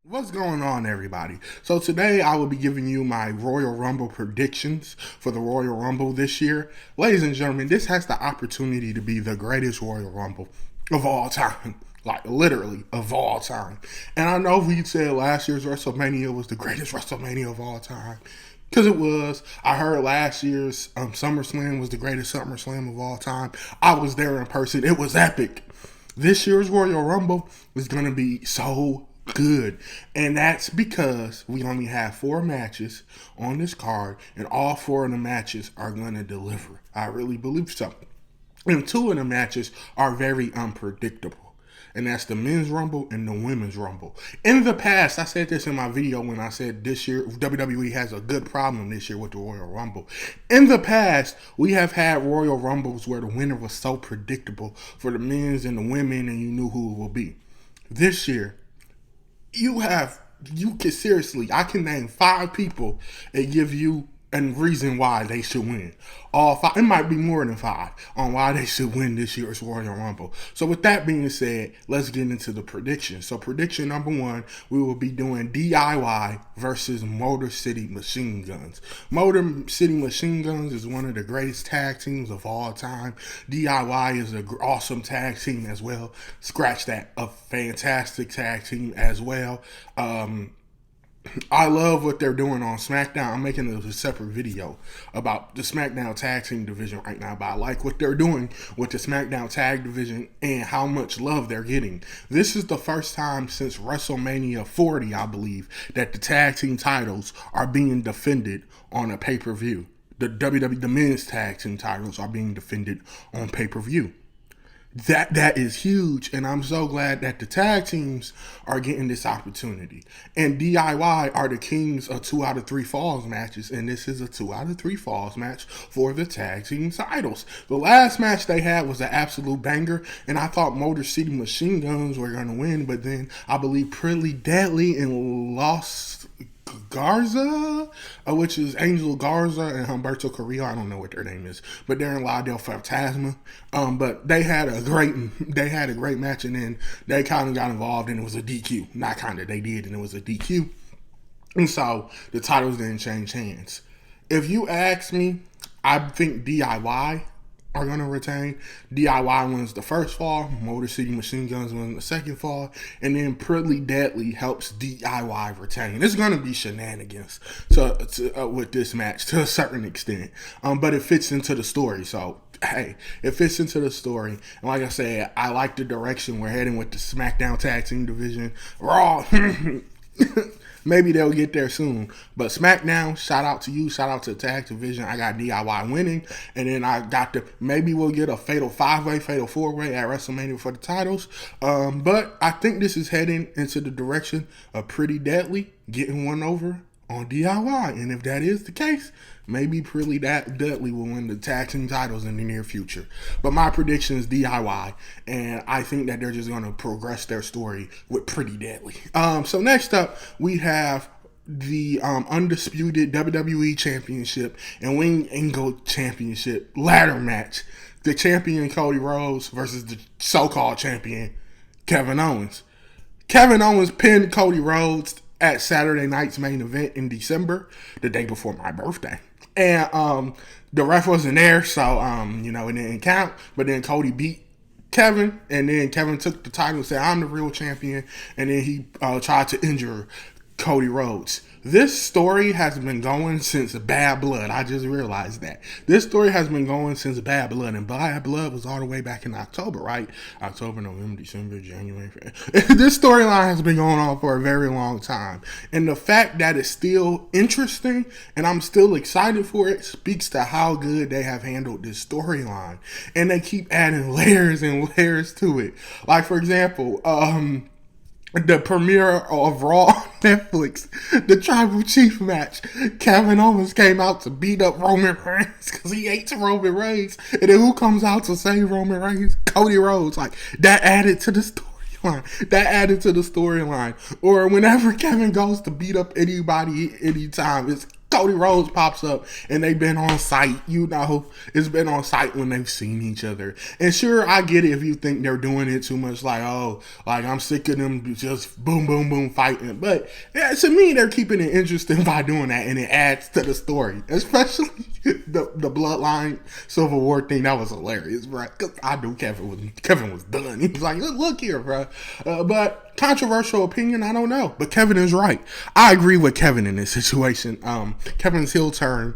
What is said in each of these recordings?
What's going on, everybody? So today I will be giving you my Royal Rumble predictions for the Royal Rumble this year. Ladies and gentlemen, this has the opportunity to be the greatest Royal Rumble of all time. Like, literally, of all time. And I know we said last year's WrestleMania was the greatest WrestleMania of all time. Because it was. I heard last year's SummerSlam was the greatest SummerSlam of all time. I was there in person. It was epic. This year's Royal Rumble is going to be so good. And that's because we only have 4 matches on this card, and all 4 of the matches are going to deliver. I really believe so. And 2 of the matches are very unpredictable. And that's the men's rumble and the women's rumble. In the past, I said this in my video when I said this year, WWE has a good problem this year with the Royal Rumble. In the past, we have had Royal Rumbles where the winner was so predictable for the men's and the women, and you knew who it would be. This year, you can seriously, I can name 5 people and give you a reason why they should win. All 5, it might be more than 5 on why they should win this year's Royal Rumble. So with that being said, let's get into the predictions. So prediction number 1, we will be doing DIY versus Motor City Machine Guns. Motor City Machine Guns is one of the greatest tag teams of all time. DIY is an awesome tag team as well. Scratch that, a fantastic tag team as well. I love what they're doing on SmackDown. I'm making a separate video about the SmackDown Tag Team division right now, but I like what they're doing with the SmackDown Tag division and how much love they're getting. This is the first time since WrestleMania 40, I believe, that the tag team titles are being defended on a pay-per-view. The WWE, the men's tag team titles are being defended on pay-per-view. That is huge, and I'm so glad that the tag teams are getting this opportunity. And DIY are the kings of 2 out of 3 falls matches, and this is a 2 out of 3 falls match for the tag team titles. The last match they had was an absolute banger, and I thought Motor City Machine Guns were going to win, but then I believe Pretty Deadly and Los Garza, which is Angel Garza and Humberto Carrillo. I don't know what their name is, but they're in La Del Fantasma. But they had a great match, and then they kind of got involved, and it was a DQ. Not kind of, they did, and it was a DQ. And so the titles didn't change hands. If you ask me, I think DIY are going to retain. DIY wins the first fall, Motor City Machine Guns wins the second fall, and then Pretty Deadly helps DIY retain. It's going to be shenanigans with this match to a certain extent, but it fits into the story. So hey, it fits into the story. And like I said, I like the direction we're heading with the SmackDown Tag Team division. Raw. Maybe they'll get there soon. But SmackDown, shout out to you. Shout out to the tag division. I got DIY winning. And then I got maybe we'll get a fatal 5-way, fatal 4-way at WrestleMania for the titles. But I think this is heading into the direction of Pretty Deadly getting one over on DIY. And if that is the case, maybe Pretty Deadly will win the tag team titles in the near future. But my prediction is DIY, and I think that they're just going to progress their story with Pretty Deadly. So next up, we have the undisputed WWE Championship and Wing Angle Championship ladder match. The champion Cody Rhodes versus the so-called champion Kevin Owens. Kevin Owens pinned Cody Rhodes at Saturday night's main event in December, the day before my birthday. And the ref wasn't there, so it didn't count. But then Cody beat Kevin, and then Kevin took the title and said, "I'm the real champion." And then he tried to injure Cody Rhodes. This story has been going since Bad Blood. I just realized that. This story has been going since Bad Blood, and Bad Blood was all the way back in October, right? October, November, December, January. This storyline has been going on for a very long time. And the fact that it's still interesting and I'm still excited for it speaks to how good they have handled this storyline. And they keep adding layers and layers to it. Like, for example, the premiere of Raw on Netflix, the Tribal Chief match. Kevin Owens came out to beat up Roman Reigns because he hates Roman Reigns. And then who comes out to save Roman Reigns? Cody Rhodes. Like, that added to the storyline. Or whenever Kevin goes to beat up anybody anytime, it's Cody Rhodes pops up and they've been on site, it's been on site when they've seen each other. And sure, I get it if you think they're doing it too much, like, oh, like I'm sick of them just boom, boom, boom fighting. But yeah, to me, they're keeping it interesting by doing that, and it adds to the story, especially the Bloodline Civil War thing. That was hilarious, bro. Because I knew Kevin was done. He was like, look here, bro. But controversial opinion, I don't know. But Kevin is right. I agree with Kevin in this situation. Kevin's heel turn,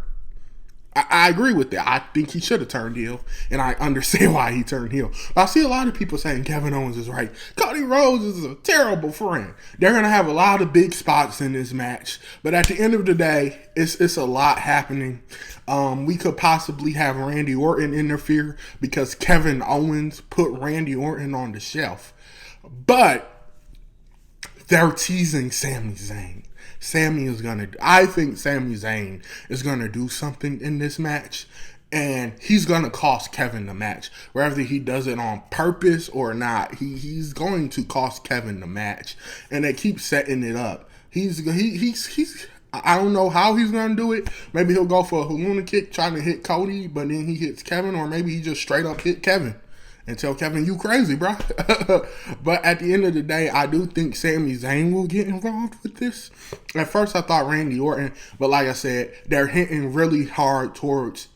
I agree with that. I think he should have turned heel, and I understand why he turned heel. But I see a lot of people saying Kevin Owens is right. Cody Rhodes is a terrible friend. They're going to have a lot of big spots in this match, but at the end of the day, it's a lot happening. We could possibly have Randy Orton interfere because Kevin Owens put Randy Orton on the shelf. But they're teasing Sami Zayn. I think Sami Zayn is gonna do something in this match, and he's gonna cost Kevin the match. Whether he does it on purpose or not, he's going to cost Kevin the match, and they keep setting it up. He's I don't know how he's gonna do it. Maybe he'll go for a Heluna kick trying to hit Cody, but then he hits Kevin, or maybe he just straight up hit Kevin and tell Kevin, you crazy, bro. But at the end of the day, I do think Sami Zayn will get involved with this. At first, I thought Randy Orton, but like I said, they're hitting really hard towards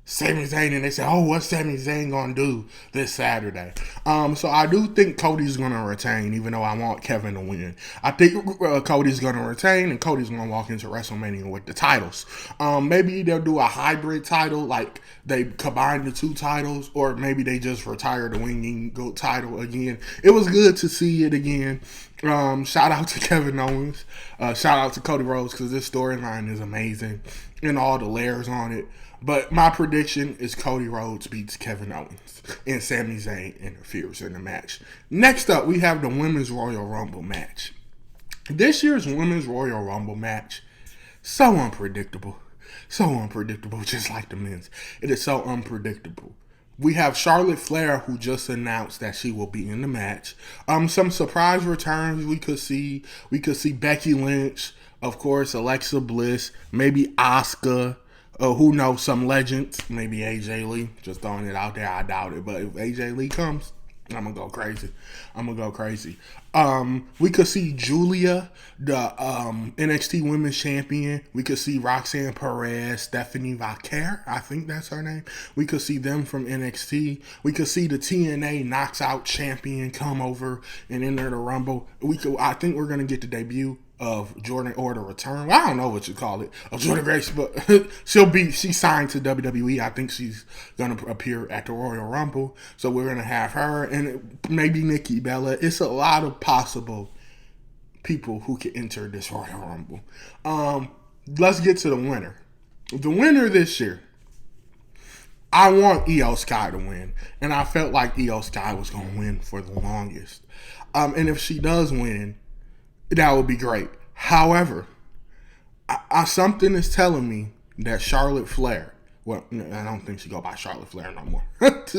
Sami Zayn, and they say, oh, what's Sami Zayn going to do this Saturday? So I do think Cody's going to retain, even though I want Kevin to win. I think Cody's going to retain, and Cody's going to walk into WrestleMania with the titles. Maybe they'll do a hybrid title, like they combine the two titles, or maybe they just retire the Winging Goat title again. It was good to see it again. Shout out to Kevin Owens. Shout out to Cody Rhodes, because this storyline is amazing and all the layers on it. But my prediction is Cody Rhodes beats Kevin Owens and Sami Zayn interferes in the match. Next up, we have the Women's Royal Rumble match. This year's Women's Royal Rumble match, so unpredictable. So unpredictable, just like the men's. It is so unpredictable. We have Charlotte Flair, who just announced that she will be in the match. Some surprise returns we could see. We could see Becky Lynch, of course, Alexa Bliss, maybe Asuka. Who knows, some legends, maybe AJ Lee. Just throwing it out there, I doubt it. But if AJ Lee comes, I'm going to go crazy. We could see Julia, the NXT Women's Champion. We could see Roxanne Perez, Stephanie Vaquer, I think that's her name. We could see them from NXT. We could see the TNA Knocks Out Champion come over and enter the Rumble. I think we're going to get the debut of Jordan, or the return. Well, I don't know what you call it, of Jordan Grace, but she's signed to WWE. I think she's gonna appear at the Royal Rumble, so we're gonna have her and maybe Nikki Bella. It's a lot of possible people who can enter this Royal Rumble. Let's get to the winner. The winner this year, I want Io Sky to win, and I felt like Io Sky was gonna win for the longest. And if she does win, that would be great. However, something is telling me that Charlotte Flair, well, I don't think she go by Charlotte Flair no more.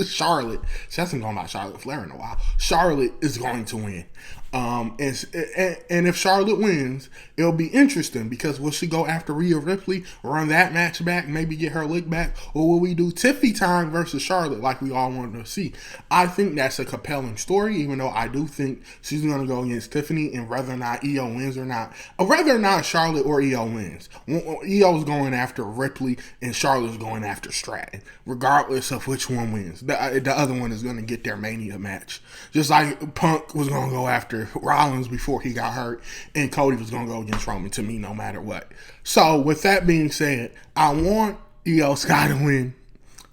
Charlotte, she hasn't gone by Charlotte Flair in a while. Charlotte is going to win. And if Charlotte wins, it'll be interesting, because will she go after Rhea Ripley, run that match back, maybe get her lick back, or will we do Tiffy time versus Charlotte like we all wanted to see? I think that's a compelling story, even though I do think she's going to go against Tiffany, and whether or not Io wins or not, or whether or not Charlotte or Io wins, Io's going after Ripley and Charlotte's going after Stratton, regardless of which one wins. The other one is going to get their Mania match, just like Punk was going to go after Rollins before he got hurt, and Cody was going to go against Roman, to me, no matter what. So with that being said, I want Io Sky to win,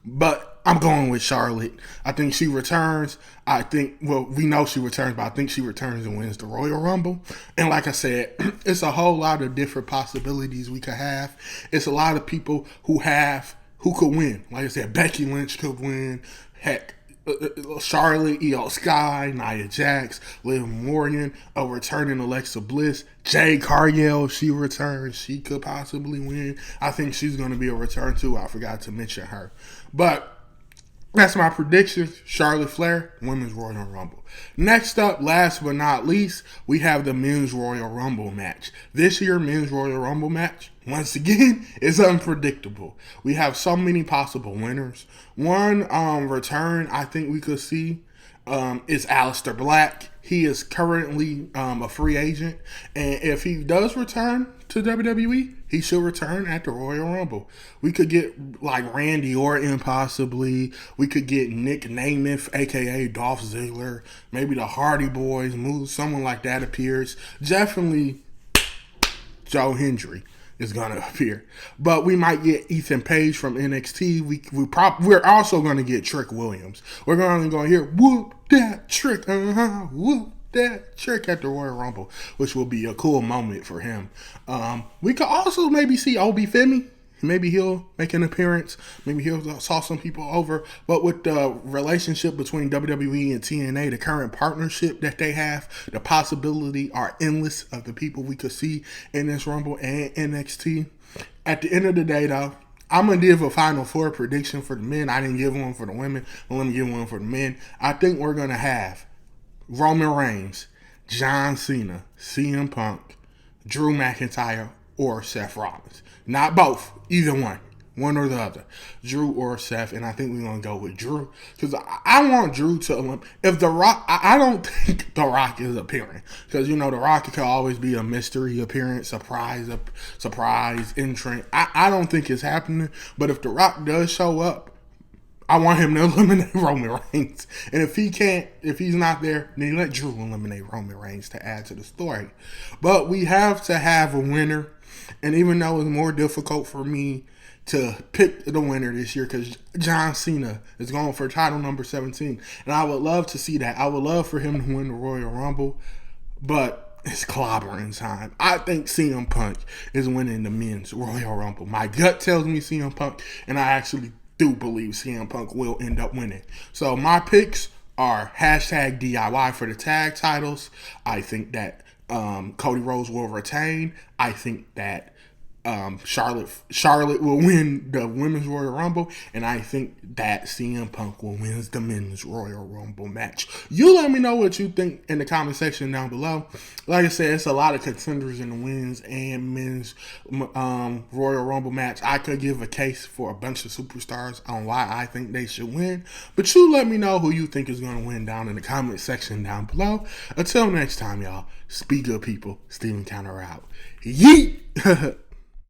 but I'm going with Charlotte. I think she returns. We know she returns, but I think she returns and wins the Royal Rumble. And like I said, it's a whole lot of different possibilities we could have. It's a lot of people who could win. Like I said, Becky Lynch could win. Heck, Charlotte, Io Sky, Nia Jax, Liv Morgan, a returning Alexa Bliss, Jade Cargill, if she returns, she could possibly win. I think she's going to be a return too. I forgot to mention her. But That's my prediction. Charlotte Flair, Women's Royal Rumble. Next up, last but not least, we have the Men's Royal Rumble match. This year, Men's Royal Rumble match, once again, is unpredictable. We have so many possible winners. One return I think we could see is Aleister Black. He is currently a free agent, and if he does return to WWE, he should return at the Royal Rumble. We could get like Randy Orton possibly. We could get Nick Nemeth, aka Dolph Ziggler. Maybe the Hardy Boys, someone like that appears. Definitely Joe Hendry is gonna appear, but we might get Ethan Page from NXT. We're also gonna get Trick Williams. We're gonna hear whoop that trick, whoop that trick at the Royal Rumble, which will be a cool moment for him. We could also maybe see Obi Femi. Maybe he'll make an appearance. Maybe he'll saw some people over. But with the relationship between WWE and TNA, the current partnership that they have, the possibility are endless of the people we could see in this Rumble and NXT. At the end of the day, though, I'm going to give a Final Four prediction for the men. I didn't give one for the women, but let me give one for the men. I think we're going to have Roman Reigns, John Cena, CM Punk, Drew McIntyre, or Seth Rollins. Not both, either one or the other, Drew or Seth, and I think we're gonna go with Drew because I want Drew to. If The Rock, I don't think The Rock is appearing because The Rock could always be a mystery appearance, surprise entrant. I don't think it's happening, but if The Rock does show up, I want him to eliminate Roman Reigns. And if he's not there, then let Drew eliminate Roman Reigns to add to the story. But we have to have a winner. And even though it's more difficult for me to pick the winner this year because John Cena is going for title number 17. And I would love to see that. I would love for him to win the Royal Rumble. But it's clobbering time. I think CM Punk is winning the Men's Royal Rumble. My gut tells me CM Punk, and I actually do believe CM Punk will end up winning. So my picks are hashtag DIY for the tag titles. I think that Cody Rhodes will retain. I think that Charlotte will win the Women's Royal Rumble, and I think that CM Punk will win the Men's Royal Rumble match. You let me know what you think in the comment section down below. Like I said, it's a lot of contenders in the Women's and Men's Royal Rumble match. I could give a case for a bunch of superstars on why I think they should win, but you let me know who you think is going to win down in the comment section down below. Until next time, y'all, speak good people. Steven Counter out. Yeet!